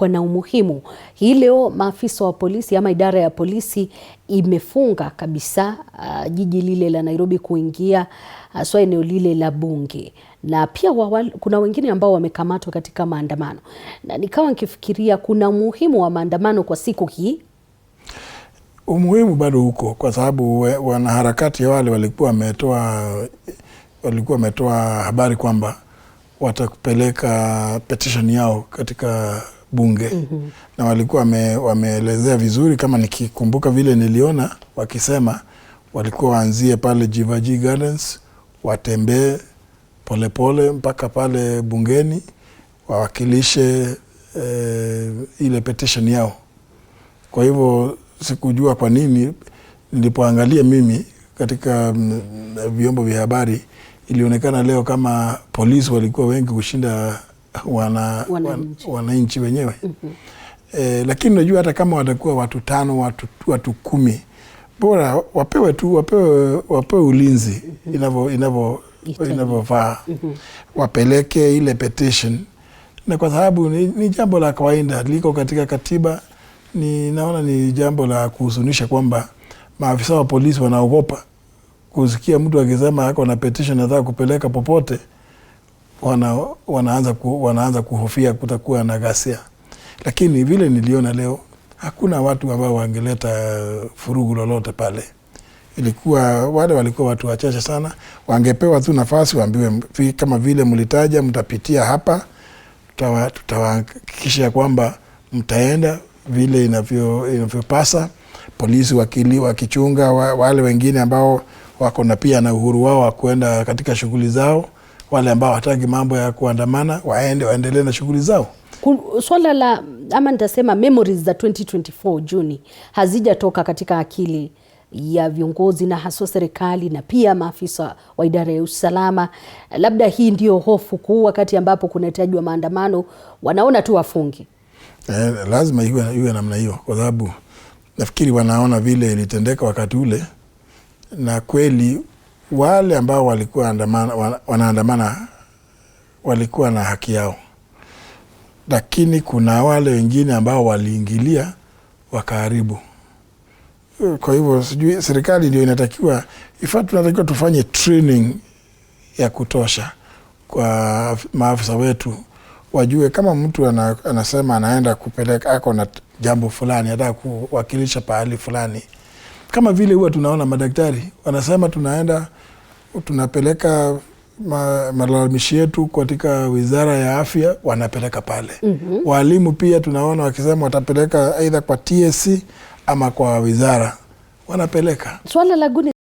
na umuhimu. Hii leo maafisa wa polisi ama idara ya polisi imefunga kabisa jiji lile la Nairobi kuingia haswa eneo lile la bunge, na pia kuna wengine ambao wamekamatwa katika maandamano, na nikawa nikifikiria kuna umuhimu wa maandamano kwa siku hii. Umuhimu bado huko, kwa sababu wanaharakati wale walikuwa wametoa habari kwamba watakupeleka petition yao katika bunge. Na walikuwa wameelezea vizuri, kama nikikumbuka vile niliona wakisema walikuwa waanzie pale Jivaji Gardens, watembee polepole mpaka pale bungeni wawakilishe ile petition yao. Kwa hivyo sikujua kwa nini, nilipoangalia mimi katika vyombo vya habari ilionekana leo kama polisi walikuwa wengi kushinda wananchi wenyewe. Lakini unajua hata kama watakuwa watu 5, watu 10, bora wapewe ulinzi inavyofaa. Wapeleke ile petition, na kwa sababu ni jambo la kawaida liko katika katiba, naona ni jambo la kuhuzunisha kwamba maafisa wa polisi wanaogopa kusikia mtu akisema ako na petition anataka kupeleka popote. Wanaanza kuhofia kutakuwa na ghasia. Lakini vile niliona leo, hakuna watu ambao wangeleta furugu lolote pale. Wale walikuwa watu wachache sana, wangepewa tu nafasi waambiwe kama vile mlitaja mtapitia hapa, tutahakikisha kwamba mtaenda vile inavyopasa. Polisi wakichunga wale wengine ambao wako na pia na uhuru wao wa kuenda katika shughuli zao. Wale ambao hataki mambo ya kuandamana waendelee na shughuli zao. Swala la ama nitasema memories za 2024 Juni hazijatoka katika akili ya viongozi na hasa serikali na pia maafisa wa idara ya usalama. Labda hii ndio hofu kuu wakati ambapo kunahitajwa maandamano, wanaona tu wafungi. Lazima iwe namna hiyo, kwa sababu nafikiri wanaona vile ilitendeka wakati ule, na kweli wale ambao walikuwa wanaandamana walikuwa na haki yao. Lakini kuna wale wengine ambao waliingilia wakaharibu. Kwa hivyo sijui serikali ndio tunatakiwa tufanye training ya kutosha kwa maafisa wetu, wajue kama mtu anasema anaenda kupeleka ako na jambo fulani, hata kuwakilisha pahali fulani. Kama vile huwa tunaona madaktari wanasema tunapeleka malalamishi yetu katika Wizara ya Afya, wanapeleka pale. Walimu pia tunaona wakisema watapeleka aidha kwa TSC ama kwa wizara, wanapeleka. Swala la